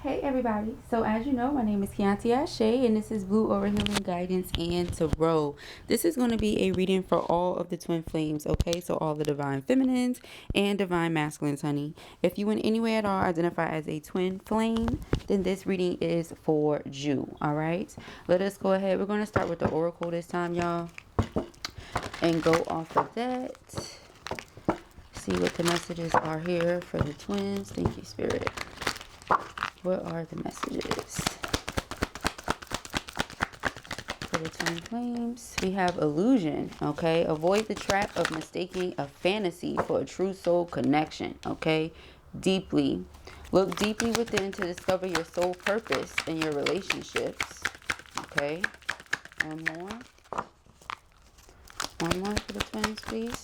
Hey everybody, so as you know, my name is Kianti Ayshea and this is Blue Aura Healing Guidance and Tarot. This is going to be a reading for all of the twin flames, okay? So all the divine feminines and divine masculines, honey. If you in any way at all identify as a twin flame, then this reading is for you, all right? Let us go ahead. We're going to start with the oracle this time, y'all, and go off of that. See what the messages are here for the twins. Thank you, Spirit. What are the messages for the twin flames? We have illusion, okay? Avoid the trap of mistaking a fantasy for a true soul connection, okay? Deeply. Look deeply within to discover your soul purpose in your relationships, okay? One more. One more for the twins, please.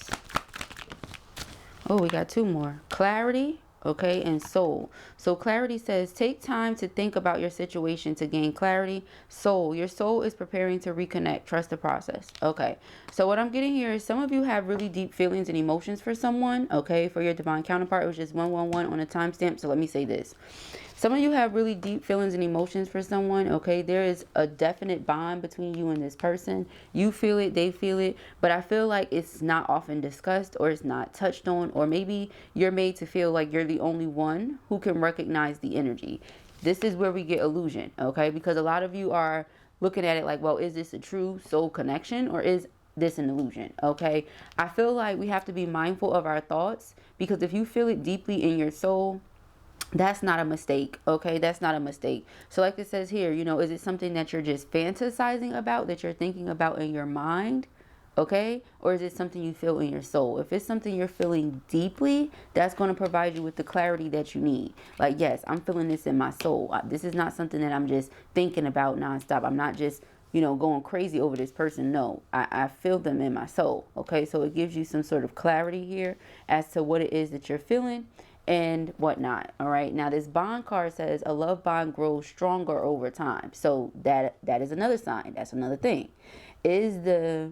Oh, we got two more. Clarity. Okay, and soul. So clarity says, take time to think about your situation to gain clarity. Soul, your soul is preparing to reconnect. Trust the process. Okay, so what I'm getting here is some of you have really deep feelings and emotions for someone. Okay, for your divine counterpart, which is 111 on a timestamp. So let me say this. Some of you have really deep feelings and emotions for someone, okay? There is a definite bond between you and this person. You feel it, they feel it, but I feel like it's not often discussed or it's not touched on, or maybe you're made to feel like you're the only one who can recognize the energy. This is where we get illusion, okay? Because a lot of you are looking at it like, well, is this a true soul connection or is this an illusion? Okay, I feel like we have to be mindful of our thoughts, because if you feel it deeply in your soul, that's not a mistake, okay? That's not a mistake. So like it says here, you know, is it something that you're just fantasizing about, that you're thinking about in your mind, okay? Or is it something you feel in your soul? If it's something you're feeling deeply, that's going to provide you with the clarity that you need. Like, yes, I'm feeling this in my soul. This is not something that I'm just thinking about nonstop. I'm not just, you know, going crazy over this person. No, I feel them in my soul, okay? So it gives you some sort of clarity here as to what it is that you're feeling and whatnot. All right, now this bond card says a love bond grows stronger over time. So that is another sign. That's another thing. Is the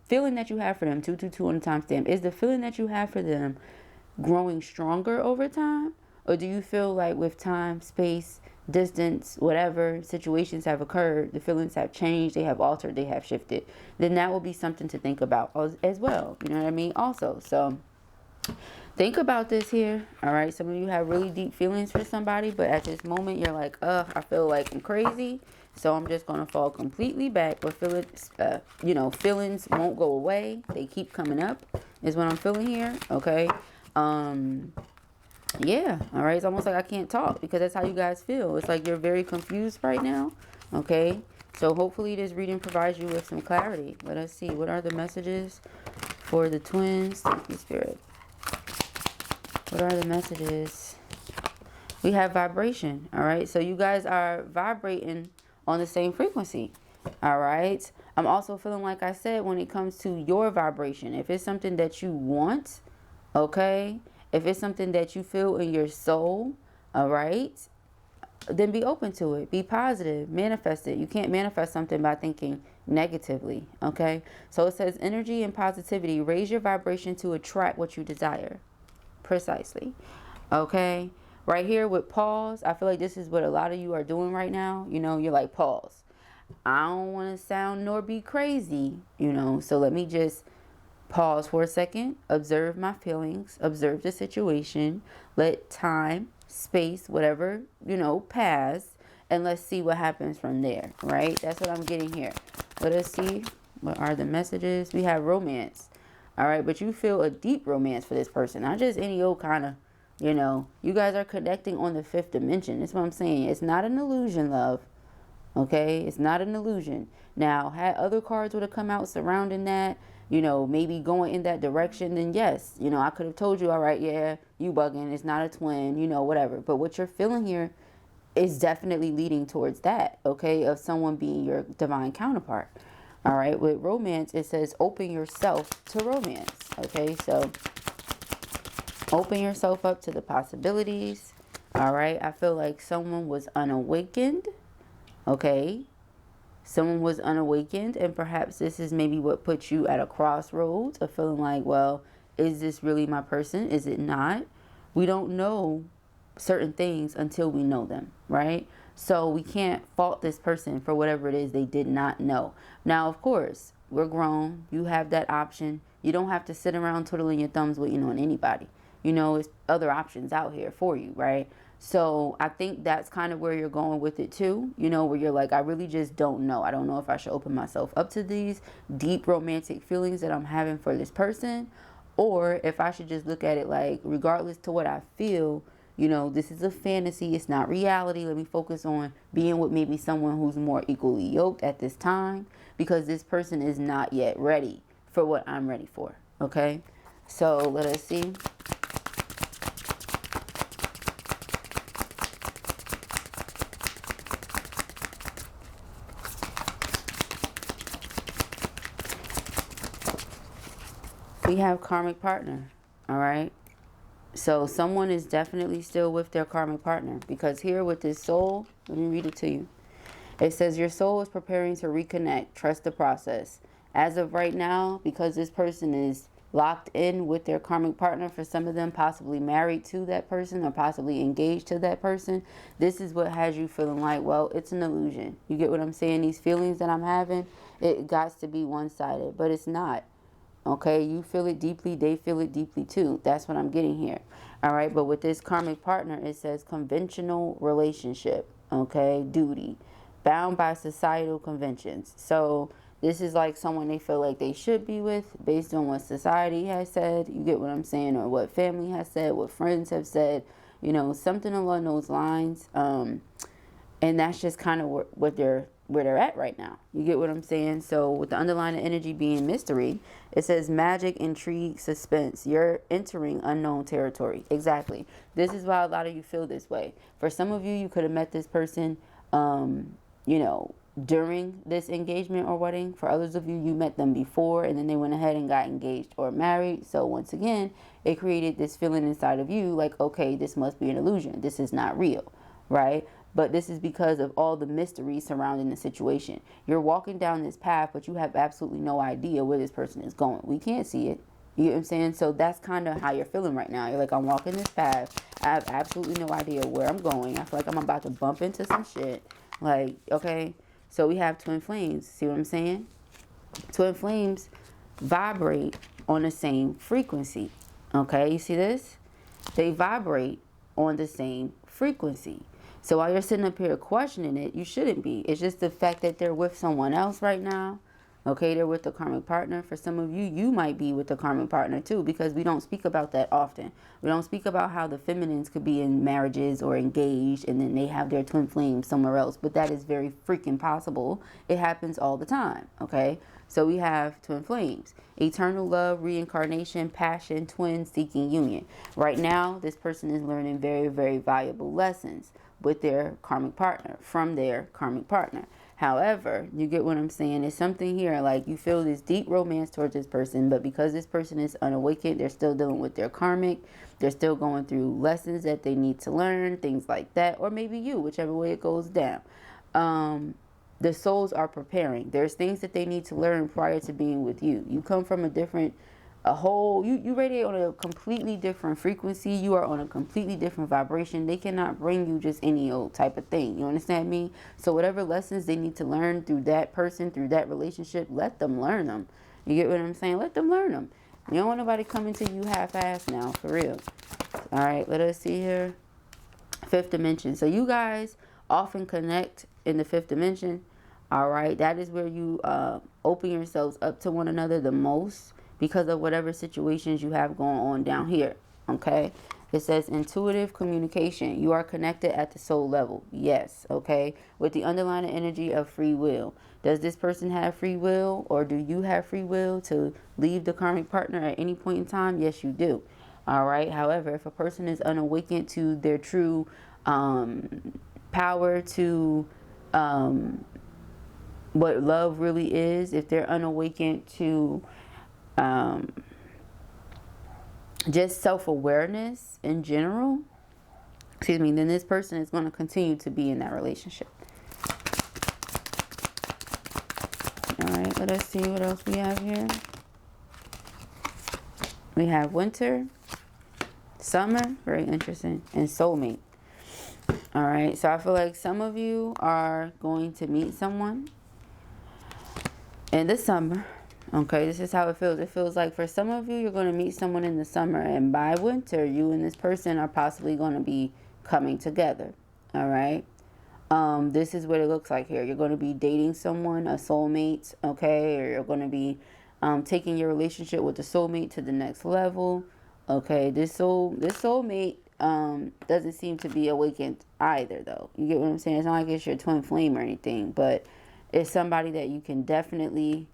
feeling that you have for them, 222 on the timestamp, is the feeling that you have for them growing stronger over time? Or do you feel like with time, space, distance, whatever situations have occurred, the feelings have changed, they have altered, they have shifted? Then that will be something to think about as well. You know what I mean? Also, so think about this here. All right, some of you have really deep feelings for somebody, but at this moment you're like, I feel like I'm crazy, so I'm just gonna fall completely back. But feelings, you know, feelings won't go away, they keep coming up is what I'm feeling here. Okay, yeah, all right, it's almost like I can't talk because that's how you guys feel. It's like you're very confused right now. Okay, so hopefully this reading provides you with some clarity. Let us see, what are the messages for the twins? Thank you, Spirit. What are the messages? We have vibration. All right, so you guys are vibrating on the same frequency. All right, I'm also feeling, like I said, when it comes to your vibration, if it's something that you want, okay, if it's something that you feel in your soul, all right, then be open to it. Be positive. Manifest it. You can't manifest something by thinking negatively, okay? So it says energy and positivity. Raise your vibration to attract what you desire. Precisely. Okay, right here with pause, I feel like this is what a lot of you are doing right now. You know, you're like, pause, I don't want to sound nor be crazy, you know, so let me just pause for a second, observe my feelings, observe the situation, let time, space, whatever, you know, pass, and let's see what happens from there. Right, that's what I'm getting here. Let us see, what are the messages? We have romance. All right, but you feel a deep romance for this person, not just any old kind of, you know, you guys are connecting on the 5th dimension. That's what I'm saying. It's not an illusion, love. Okay, it's not an illusion. Now, had other cards would have come out surrounding that, you know, maybe going in that direction, then yes, you know, I could have told you, all right, yeah, you bugging, it's not a twin, you know, whatever. But what you're feeling here is definitely leading towards that, okay, of someone being your divine counterpart. All right, with romance, it says open yourself to romance. Okay, so open yourself up to the possibilities. All right, I feel like someone was unawakened. Okay, someone was unawakened, and perhaps this is maybe what put you at a crossroads of feeling like, well, is this really my person? Is it not? We don't know certain things until we know them, right? So we can't fault this person for whatever it is they did not know. Now, of course, we're grown. You have that option. You don't have to sit around twiddling your thumbs waiting on anybody. You know, it's other options out here for you, right? So I think that's kind of where you're going with it too, you know, where you're like, I really just don't know. I don't know if I should open myself up to these deep romantic feelings that I'm having for this person, or if I should just look at it like, regardless to what I feel, you know, this is a fantasy. It's not reality. Let me focus on being with maybe someone who's more equally yoked at this time, because this person is not yet ready for what I'm ready for. Okay. So let us see. We have karmic partner. All right. So someone is definitely still with their karmic partner, because here with this soul, let me read it to you. It says your soul is preparing to reconnect. Trust the process. As of right now, because this person is locked in with their karmic partner, for some of them possibly married to that person or possibly engaged to that person, this is what has you feeling like, well, it's an illusion. You get what I'm saying? These feelings that I'm having, it got to be one-sided, but it's not. Okay, you feel it deeply, they feel it deeply too. That's what I'm getting here. All right, but with this karmic partner, it says conventional relationship. Okay, duty, bound by societal conventions. So this is like someone they feel like they should be with based on what society has said. You get what I'm saying? Or what family has said, what friends have said, you know, something along those lines. And that's just kind of what where they're at right now. You get what I'm saying? So with the underlying energy being mystery, it says magic, intrigue, suspense. You're entering unknown territory. Exactly. This is why a lot of you feel this way. For some of you, you could have met this person, you know, during this engagement or wedding. For others of you, you met them before and then they went ahead and got engaged or married. So once again, it created this feeling inside of you like, okay, this must be an illusion. This is not real, right? But this is because of all the mystery surrounding the situation. You're walking down this path, but you have absolutely no idea where this person is going. We can't see it. You get what I'm saying? So that's kind of how you're feeling right now. You're like, I'm walking this path. I have absolutely no idea where I'm going. I feel like I'm about to bump into some shit. Like, okay. So we have twin flames. See what I'm saying? Twin flames vibrate on the same frequency. Okay, you see this? They vibrate on the same frequency. So while you're sitting up here questioning it, you shouldn't be. It's just the fact that they're with someone else right now. Okay, they're with the karmic partner. For some of you, you might be with the karmic partner too, because we don't speak about that often. We don't speak about how the feminines could be in marriages or engaged and then they have their twin flame somewhere else. But that is very freaking possible. It happens all the time. Okay, so we have twin flames. Eternal love, reincarnation, passion, twin seeking union. Right now, this person is learning very, very valuable lessons with their karmic partner, from their karmic partner. However, you get what I'm saying? It's something here like you feel this deep romance towards this person, but because this person is unawakened, they're still dealing with their karmic. They're still going through lessons that they need to learn, things like that. Or maybe you, whichever way it goes down. The souls are preparing. There's things that they need to learn prior to being with you. You come from you radiate on a completely different frequency. You are on a completely different vibration. They cannot bring you just any old type of thing. You understand me? So whatever lessons they need to learn through that person, through that relationship, let them learn them. You get what I'm saying? Let them learn them. You don't want nobody coming to you half-assed now, for real. All right, let us see here. Fifth dimension. So you guys often connect in the fifth dimension. All right, that is where you open yourselves up to one another the most, because of whatever situations you have going on down here. Okay, it says intuitive communication. You are connected at the soul level. Yes. Okay, with the underlying energy of free will. Does this person have free will, or do you have free will to leave the karmic partner at any point in time? Yes, you do. All right, however, if a person is unawakened to their true power, to what love really is, if they're unawakened to just self-awareness in general, excuse me, then this person is going to continue to be in that relationship. All right, let us see what else we have here. We have winter, summer, very interesting, and soulmate. All right, so I feel like some of you are going to meet someone in the summer. Okay, this is how it feels. It feels like for some of you, you're going to meet someone in the summer, and by winter, you and this person are possibly going to be coming together. All right. This is what it looks like here. You're going to be dating someone, a soulmate, okay, or you're going to be taking your relationship with the soulmate to the next level. Okay, this soulmate doesn't seem to be awakened either, though. You get what I'm saying? It's not like it's your twin flame or anything, but it's somebody that you can definitely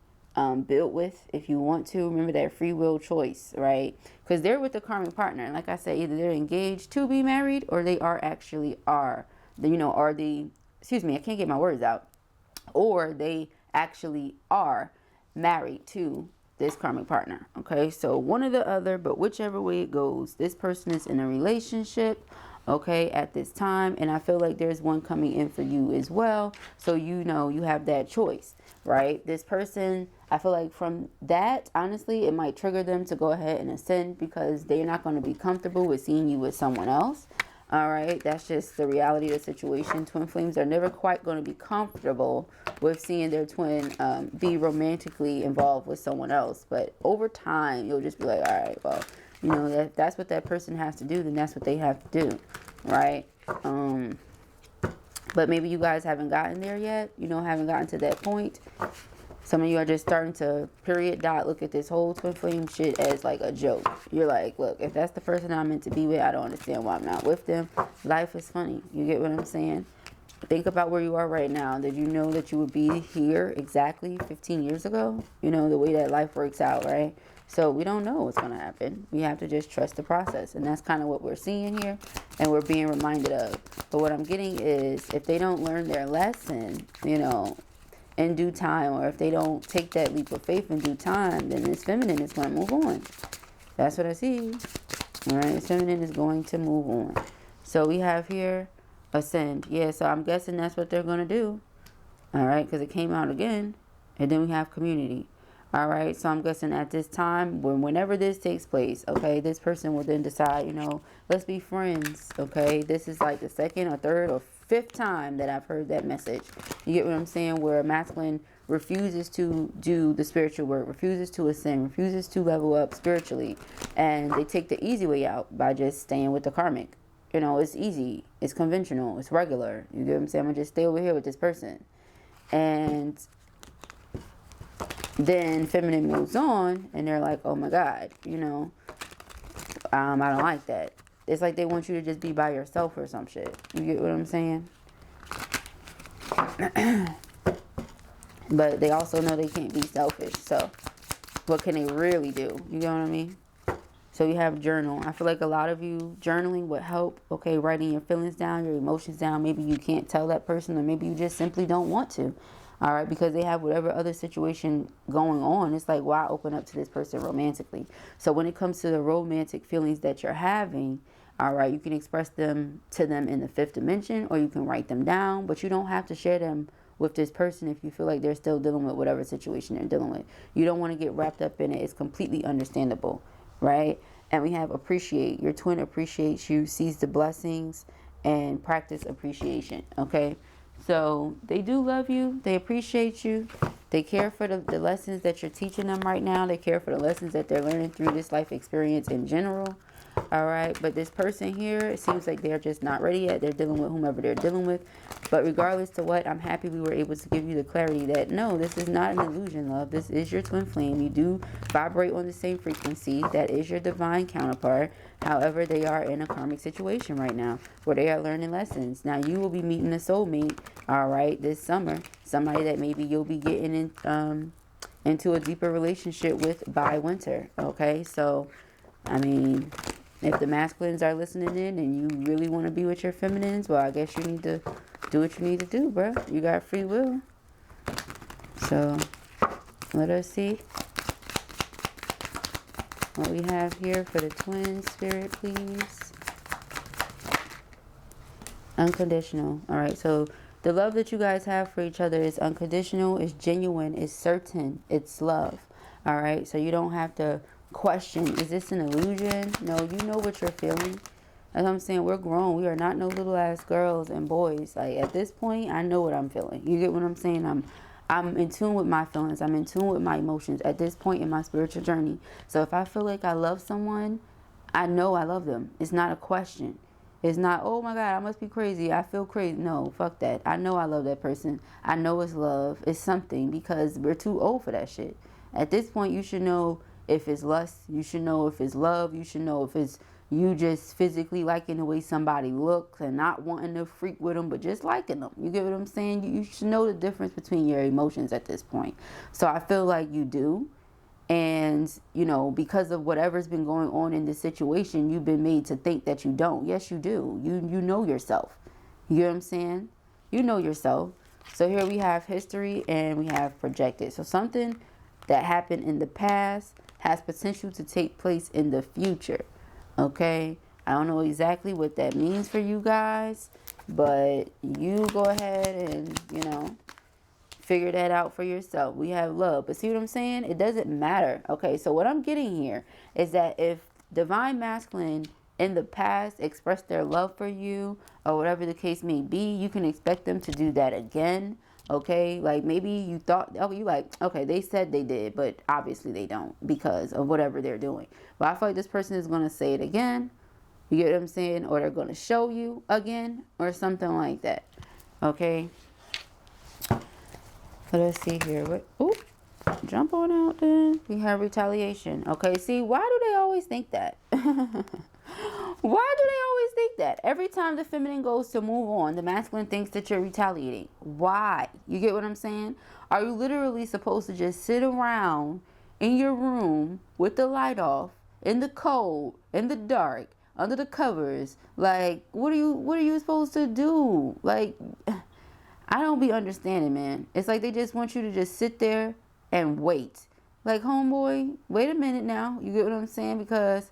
build with if you want to. Remember that free will choice, right? Because they're with the karmic partner. Like I said, either they're engaged to be married or they are. You know, are the, excuse me, I can't get my words out. Or they actually are married to this karmic partner. Okay, so one or the other, but whichever way it goes, this person is in a relationship, okay, at this time. And I feel like there's one coming in for you as well. So you know you have that choice, right? This person, I feel like from that, honestly, it might trigger them to go ahead and ascend because they're not going to be comfortable with seeing you with someone else. All right, that's just the reality of the situation. Twin flames are never quite going to be comfortable with seeing their twin be romantically involved with someone else. But over time, you'll just be like, all right, well, you know, that's what that person has to do, then that's what they have to do, right? But maybe you guys haven't gotten there yet, you know, haven't gotten to that point. Some of you are just starting to look at this whole twin flame shit as like a joke. You're like, look, if that's the person I'm meant to be with, I don't understand why I'm not with them. Life is funny. You get what I'm saying? Think about where you are right now. Did you know that you would be here exactly 15 years ago? You know, the way that life works out, right? So we don't know what's going to happen. We have to just trust the process. And that's kind of what we're seeing here and we're being reminded of. But what I'm getting is if they don't learn their lesson, you know, in due time, or if they don't take that leap of faith in due time, then this feminine is going to move on. That's what I see. All right, this feminine is going to move on. So we have here ascend. Yeah, so I'm guessing that's what they're going to do. All right, because it came out again. And then we have community. All right, so I'm guessing at this time, whenever this takes place, okay, this person will then decide, you know, let's be friends, okay? This is like the second or third or fifth time that I've heard that message. You get what I'm saying? Where a masculine refuses to do the spiritual work, refuses to ascend, refuses to level up spiritually, and they take the easy way out by just staying with the karmic. You know, it's easy, it's conventional, it's regular. You get what I'm saying? I'm gonna just stay over here with this person. And then feminine moves on and they're like, oh my God, you know, I don't like that. It's like they want you to just be by yourself or some shit. You get what I'm saying? But they also know they can't be selfish. So what can they really do? You know what I mean? So you have journal. I feel like a lot of you journaling would help. Okay, writing your feelings down, your emotions down. Maybe you can't tell that person, or maybe you just simply don't want to. All right, because they have whatever other situation going on. It's like, why open up to this person romantically? So when it comes to the romantic feelings that you're having, all right, you can express them to them in the fifth dimension, or you can write them down, but you don't have to share them with this person if you feel like they're still dealing with whatever situation they're dealing with. You don't want to get wrapped up in it. It's completely understandable, right? And we have appreciate. Your twin appreciates you, sees the blessings, and practice appreciation, okay? So they do love you. They appreciate you. They care for the lessons that you're teaching them right now. They care for the lessons that they're learning through this life experience in general. All right. But this person here, it seems like they're just not ready yet. They're dealing with whomever they're dealing with. But regardless to what, I'm happy we were able to give you the clarity that no, this is not an illusion, love. This is your twin flame. You do vibrate on the same frequency. That is your divine counterpart. However, they are in a karmic situation right now where they are learning lessons. Now, you will be meeting a soulmate, all right, this summer. Somebody that maybe you'll be getting into a deeper relationship with by winter, okay? So, I mean, if the masculines are listening in and you really want to be with your feminines, well, I guess you need to do what you need to do, bro. You got free will. So, let us see what we have here for the twin spirit, please. Unconditional. All right, so the love that you guys have for each other is unconditional, it's genuine, it's certain, it's love. All right, so you don't have to question, is this an illusion? No, you know what you're feeling. As I'm saying, we're grown. We are not no little ass girls and boys. Like, at this point, I know what I'm feeling. You get what I'm saying? I'm in tune with my feelings. I'm in tune with my emotions at this point in my spiritual journey. So if I feel like I love someone, I know I love them. It's not a question. It's not, oh my God, I must be crazy. I feel crazy. No, fuck that. I know I love that person. I know it's love. It's something, because we're too old for that shit. At this point, you should know if it's lust. You should know if it's love. You should know if it's you just physically liking the way somebody looks and not wanting to freak with them, but just liking them. You get what I'm saying? You should know the difference between your emotions at this point. So I feel like you do. And, you know, because of whatever's been going on in this situation, you've been made to think that you don't. Yes, you do. You know yourself. You know what I'm saying? You know yourself. So here we have history and we have projected. So something that happened in the past has potential to take place in the future. Okay? I don't know exactly what that means for you guys, but you go ahead and, you know, figure that out for yourself. We have love. But see what I'm saying? It doesn't matter. Okay, so what I'm getting here is that if divine masculine in the past expressed their love for you, or whatever the case may be, you can expect them to do that again. Okay, like maybe you thought, oh, you like, okay, they said they did, but obviously they don't because of whatever they're doing. But I feel like this person is going to say it again. You get what I'm saying? Or they're going to show you again or something like that. Okay. Let's see here. What? Ooh, jump on out then. We have retaliation. Okay, see, why do they always think that? Why do they always think that? Every time the feminine goes to move on, the masculine thinks that you're retaliating. Why? You get what I'm saying? Are you literally supposed to just sit around in your room with the light off, in the cold, in the dark, under the covers? Like, what are you supposed to do? Like, I don't be understanding, man. It's like they just want you to just sit there and wait. Like, homeboy, wait a minute now. You get what I'm saying? Because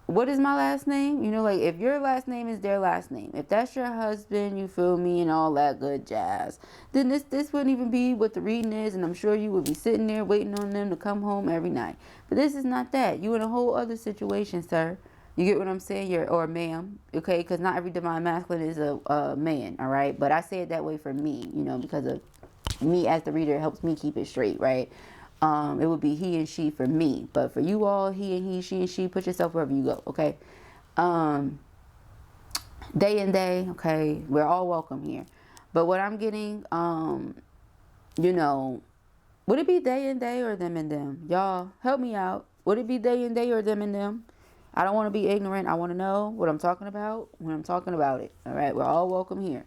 what is my last name? You know, like, if your last name is their last name, if that's your husband, you feel me, and all that good jazz, then this wouldn't even be what the reading is, and I'm sure you would be sitting there waiting on them to come home every night. But this is not that. You in a whole other situation, sir. You get what I'm saying? Or ma'am, okay? Because not every divine masculine is a man, all right? But I say it that way for me, you know, because of me as the reader. It helps me keep it straight, right? It would be he and she for me. But for you all, he and he, she and she, put yourself wherever you go, okay? They and they, okay? We're all welcome here. But what I'm getting, you know, would it be they and they or them and them? Y'all, help me out. Would it be they and they or them and them? I don't want to be ignorant. I want to know what I'm talking about when I'm talking about it. All right. We're all welcome here.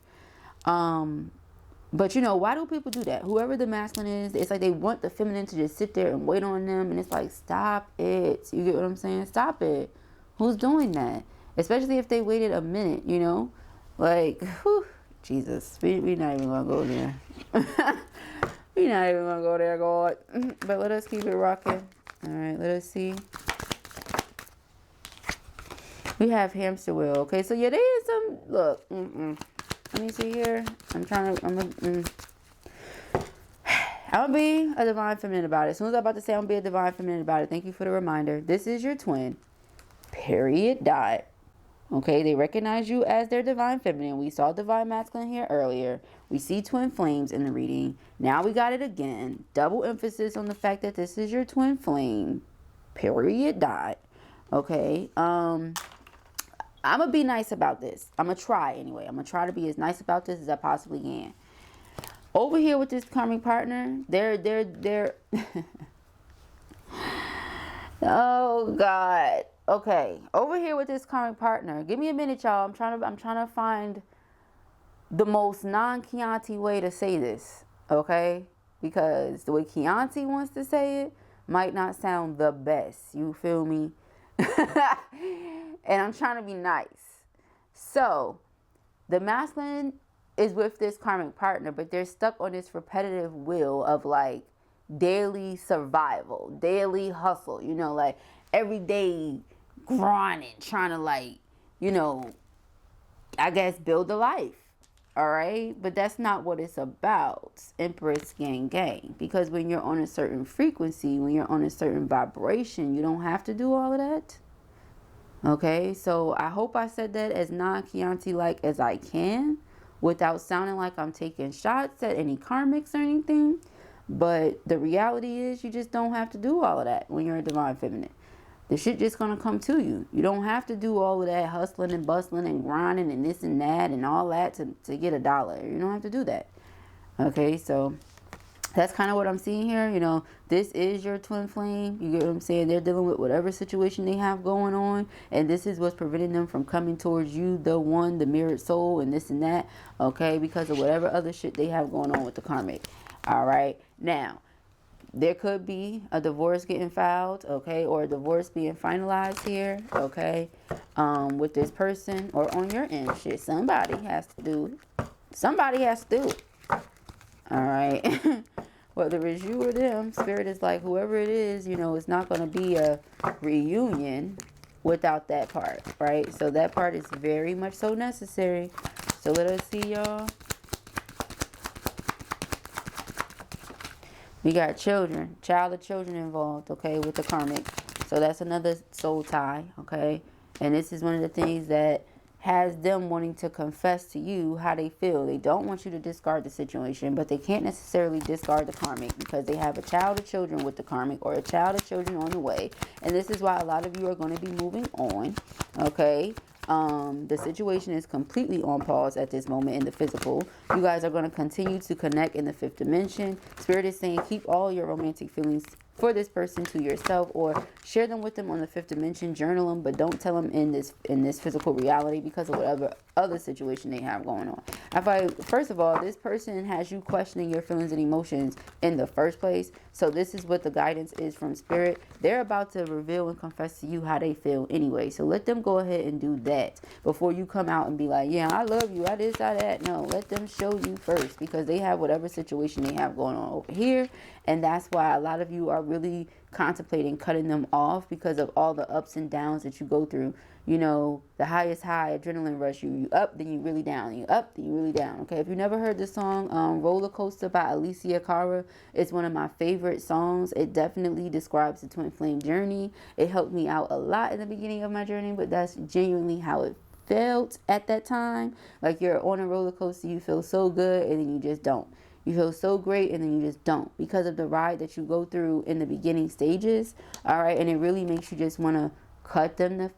But you know, why do people do that? Whoever the masculine is, it's like they want the feminine to just sit there and wait on them. And it's like, stop it. You get what I'm saying? Stop it. Who's doing that? Especially if they waited a minute, you know, like, whew, Jesus, we not even gonna go there. We not even gonna go there, God. But let us keep it rocking. All right. Let us see. We have hamster wheel. Okay, so yeah, there is some, look, let me see here. I'm gonna be a divine feminine about it. As soon as I'm about to say I'm gonna be a divine feminine about it, thank you for the reminder. This is your twin, period, dot. Okay, they recognize you as their divine feminine. We saw divine masculine here earlier. We see twin flames in the reading. Now we got it again. Double emphasis on the fact that this is your twin flame, period, dot. Okay, I'm going to be nice about this. I'm going to try anyway. I'm going to try to be as nice about this as I possibly can. Over here with this karmic partner, they're oh, God. Okay. Over here with this karmic partner. Give me a minute, y'all. I'm trying to find the most non-Kianti way to say this. Okay? Because the way Kianti wants to say it might not sound the best. You feel me? And I'm trying to be nice. So the masculine is with this karmic partner, but they're stuck on this repetitive wheel of like daily survival, daily hustle, you know, like everyday grinding, trying to like, you know, I guess build a life. All right. But that's not what it's about. Empress gang. Because when you're on a certain frequency, when you're on a certain vibration, you don't have to do all of that. Okay, so I hope I said that as non-Kianti like as I can without sounding like I'm taking shots at any karmics or anything. But the reality is you just don't have to do all of that when you're a divine feminine. The shit just gonna come to you. You don't have to do all of that hustling and bustling and grinding and this and that and all that to get a dollar. You don't have to do that. Okay, so that's kind of what I'm seeing here. You know, this is your twin flame. You get what I'm saying? They're dealing with whatever situation they have going on, and this is what's preventing them from coming towards you, the one, the mirrored soul, and this and that. Okay, because of whatever other shit they have going on with the karmic. All right, now there could be a divorce getting filed, okay, or a divorce being finalized here, okay, with this person or on your end. Shit, somebody has to do it. Somebody has to do it. All right. Whether it's you or them, spirit is like, whoever it is, you know, it's not going to be a reunion without that part, right? So that part is very much so necessary. So let us see, y'all. We got children, child or children involved, okay, with the karmic. So that's another soul tie, okay? And this is one of the things that has them wanting to confess to you how they feel. They don't want you to discard the situation, but they can't necessarily discard the karmic because they have a child or children with the karmic or a child or children on the way. And this is why a lot of you are going to be moving on, okay? The situation is completely on pause at this moment in the physical. You guys are going to continue to connect in the fifth dimension. Spirit is saying keep all your romantic feelings for this person to yourself, or share them with them on the fifth dimension. Journal them, but don't tell them in this physical reality because of whatever other situation they have going on. First of all, this person has you questioning your feelings and emotions in the first place. So this is what the guidance is from spirit. They're about to reveal and confess to you how they feel anyway. So let them go ahead and do that before you come out and be like, yeah, I love you, I this, I that. No, let them show you first because they have whatever situation they have going on over here. And that's why a lot of you are really contemplating cutting them off because of all the ups and downs that you go through. You know, the highest high, adrenaline rush, you up, then you really down. You up, then you really down. Okay, if you never heard the song Roller Coaster by Alicia Cara, it's one of my favorite songs. It definitely describes the twin flame journey. It helped me out a lot in the beginning of my journey, but that's genuinely how it felt at that time. Like you're on a roller coaster, you feel so good, and then you just don't. You feel so great and then you just don't because of the ride that you go through in the beginning stages. All right. And it really makes you just want to cut them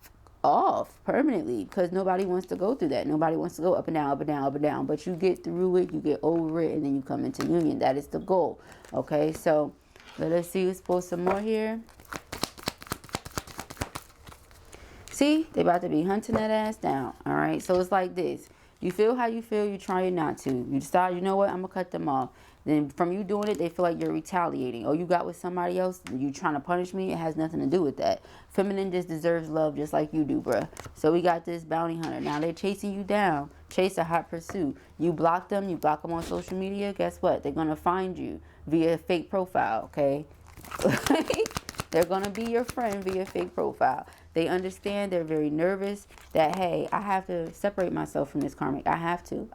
off permanently because nobody wants to go through that. Nobody wants to go up and down, up and down, up and down. But you get through it, you get over it, and then you come into union. That is the goal. Okay. So let us see. Let's pull some more here. See, they about to be hunting that ass down. All right. So it's like this. You feel how you feel, you trying not to. You decide, you know what, I'm going to cut them off. Then from you doing it, they feel like you're retaliating. Or you got with somebody else, you trying to punish me. It has nothing to do with that. Feminine just deserves love just like you do, bruh. So we got this bounty hunter. Now they're chasing you down. Chase a hot pursuit. You block them on social media. Guess what? They're going to find you via fake profile, okay? They're going to be your friend via fake profile. They understand, they're very nervous that, hey, I have to separate myself from this karmic. I have to.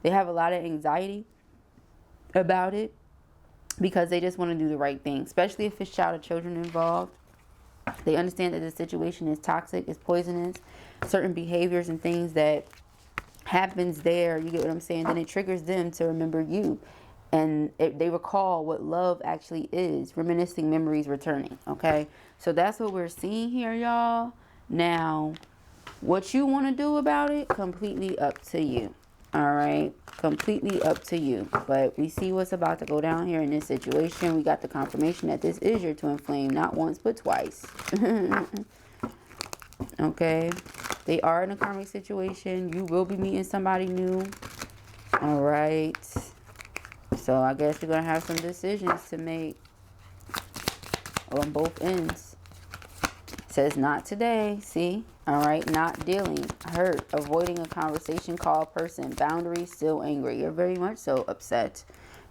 They have a lot of anxiety about it because they just want to do the right thing, especially if it's child or children involved. They understand that the situation is toxic, it's poisonous, certain behaviors and things that happens there, you get what I'm saying, then it triggers them to remember you. And they recall what love actually is, reminiscing memories returning, okay? So that's what we're seeing here, y'all. Now, what you want to do about it, completely up to you, all right? Completely up to you. But we see what's about to go down here in this situation. We got the confirmation that this is your twin flame, not once but twice. Okay? They are in a karmic situation. You will be meeting somebody new, all right? So I guess you're going to have some decisions to make on both ends. It says not today. See? All right. Not dealing. Hurt. Avoiding a conversation. Call person. Boundaries. Still angry. You're very much so upset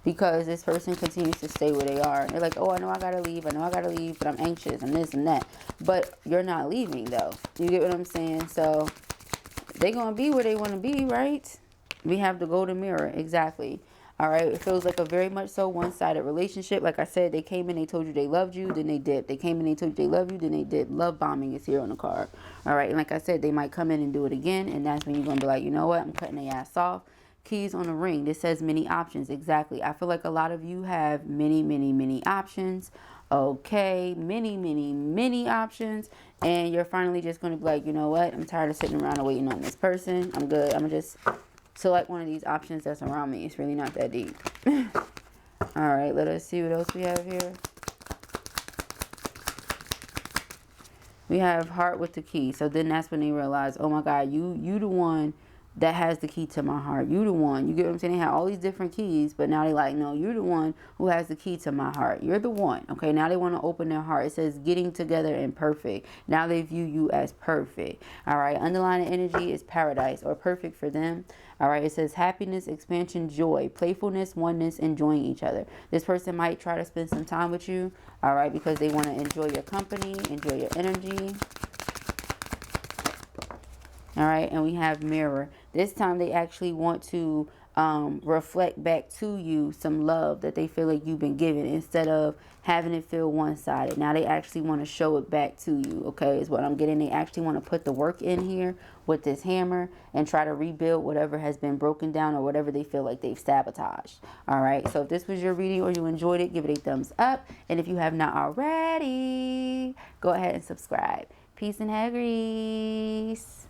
because this person continues to stay where they are. They're like, oh, I know I got to leave. I know I got to leave, but I'm anxious. I'm this and that. But you're not leaving, though. You get what I'm saying? So they're going to be where they want to be, right? We have the golden mirror. Exactly. All right, it feels like a very much so one-sided relationship. Like I said, they came in, they told you they loved you, then they dipped. They came in, they told you they love you, then they dipped. Love bombing is here on the card. All right, and like I said, they might come in and do it again, and that's when you're going to be like, you know what, I'm cutting their ass off. Keys on the ring. This says many options. Exactly. I feel like a lot of you have many options. Okay, many options. And you're finally just going to be like, you know what, I'm tired of sitting around and waiting on this person. I'm good. I'm going to just select one of these options that's around me. It's really not that deep. All right, let us see what else we have here. We have heart with the key. So then that's when they realize, oh my God, you the one that has the key to my heart. You the one. You get what I'm saying? They have all these different keys, but now they like, no, you're the one who has the key to my heart. You're the one. Okay, now they want to open their heart. It says getting together and perfect. Now they view you as perfect. All right, underlying energy is paradise or perfect for them. All right, it says happiness, expansion, joy, playfulness, oneness, enjoying each other. This person might try to spend some time with you, all right, because they want to enjoy your company, enjoy your energy. All right, and we have mirror. This time they actually want to reflect back to you some love that they feel like you've been given instead of having it feel one-sided. Now they actually want to show it back to you, okay, is what I'm getting. They actually want to put the work in here with this hammer and try to rebuild whatever has been broken down or whatever they feel like they've sabotaged. All right, so if this was your reading or you enjoyed it, give it a thumbs up. And if you have not already, go ahead and subscribe. Peace and hair grease.